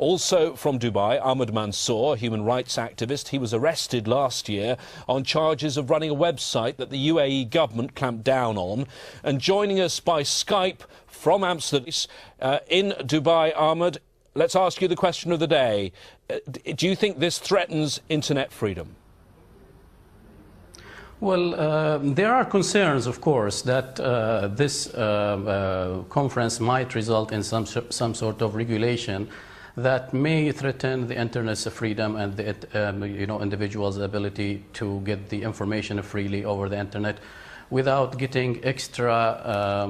Also from Dubai, Ahmad Mansour, a human rights activist. He was arrested last year on charges of running a website that the UAE government clamped down on. And joining us by Skype from Amsterdam, in Dubai, Ahmad, let's ask you the question of the day. Do you think this threatens internet freedom? Well, there are concerns, of course, that this conference might result in some sort of regulation that may threaten the internet's freedom and the individual's ability to get the information freely over the internet without getting extra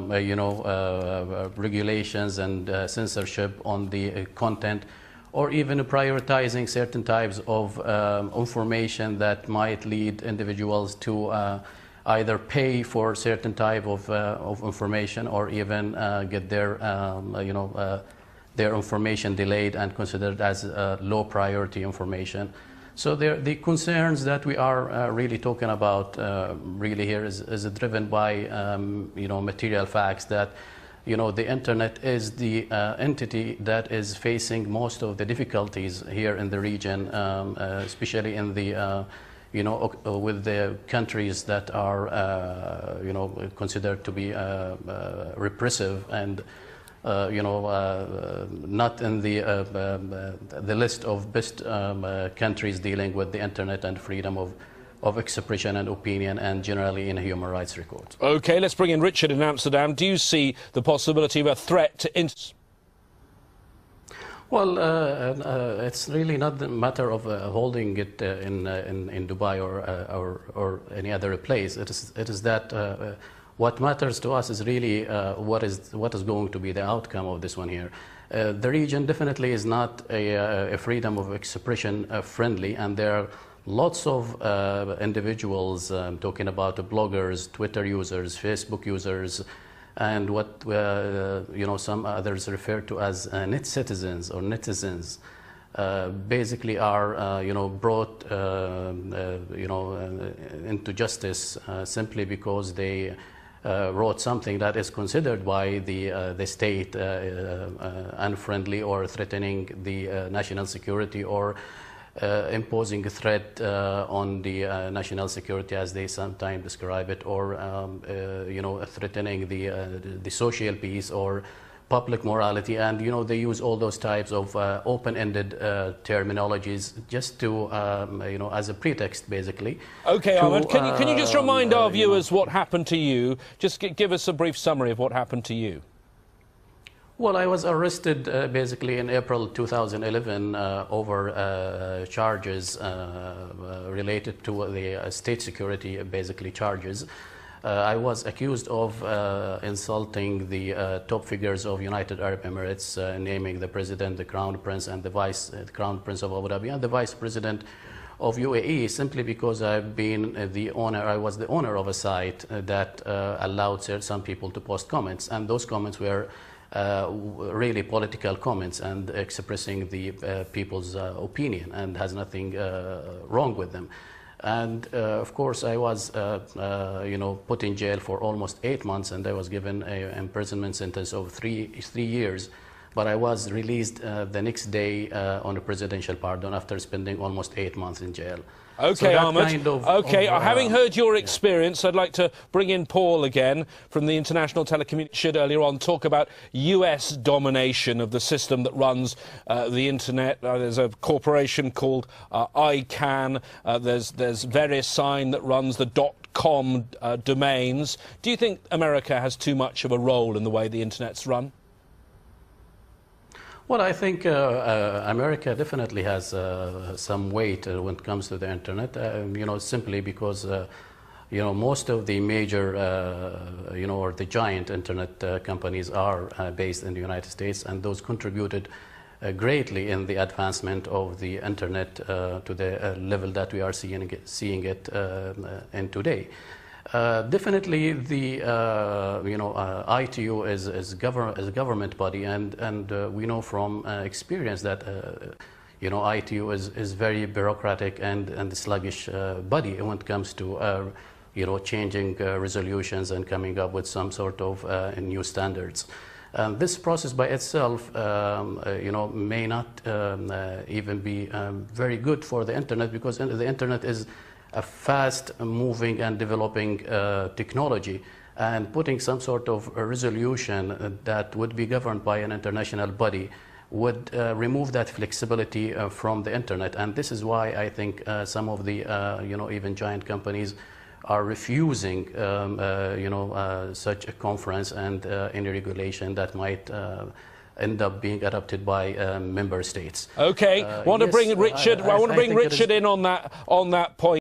regulations and censorship on the content, or even prioritizing certain types of information that might lead individuals to either pay for certain type of information, or even get their information delayed and considered as low priority information. So the concerns that we are really talking about really here is driven by material facts that the internet is the entity that is facing most of the difficulties here in the region, especially in the with the countries that are considered to be repressive and not in the list of best countries dealing with the internet and freedom of expression and opinion, and generally in human rights records. OK, let's bring in Richard in Amsterdam. Do you see the possibility of a threat to internet? Well, it's really not the matter of holding it in Dubai or any other place. It is that what matters to us is really what is going to be the outcome of this one here. The region definitely is not a freedom of expression friendly, and there are lots of individuals, talking about bloggers, Twitter users, Facebook users, and what some others refer to as net citizens or netizens, basically are brought into justice simply because they wrote something that is considered by the state unfriendly or threatening the national security, or imposing a threat on the national security, as they sometimes describe it, or threatening the social peace or public morality. And they use all those types of open-ended terminologies just to as a pretext, basically. Okay, Ahmed, can you just remind our viewers what happened to you? Just give us a brief summary of what happened to you. Well, I was arrested basically in April 2011 over charges related to the state security, basically charges. I was accused of insulting the top figures of United Arab Emirates, naming the president, the crown prince, and the crown prince of Abu Dhabi, and the vice president of UAE, simply because I've been the owner. I was the owner of a site that allowed some people to post comments, and those comments were really political comments and expressing the people's opinion, and has nothing wrong with them. And of course, I was put in jail for almost 8 months, and I was given an imprisonment sentence of three years. But I was released the next day on a presidential pardon after spending almost 8 months in jail. OK, so Ahmed. Having heard your experience, I'd like to bring in Paul again from the International Telecommunication earlier on, talk about US domination of the system that runs the internet. There's a corporation called ICANN. There's VeriSign that runs the .com domains. Do you think America has too much of a role in the way the internet's run? Well, I think America definitely has some weight when it comes to the internet, simply because, most of the major, or the giant internet companies are based in the United States, and those contributed greatly in the advancement of the internet to the level that we are seeing it in today. Definitely, the ITU is a government body, and we know from experience that ITU is very bureaucratic and sluggish body when it comes to changing resolutions and coming up with some sort of new standards. This process by itself, may not even be very good for the internet, because the internet is a fast-moving and developing technology, and putting some sort of a resolution that would be governed by an international body would remove that flexibility from the internet. And this is why I think some of the, even giant companies are refusing, such a conference and any regulation that might end up being adopted by member states. Okay, want to bring Richard. I want to bring Richard in on that point.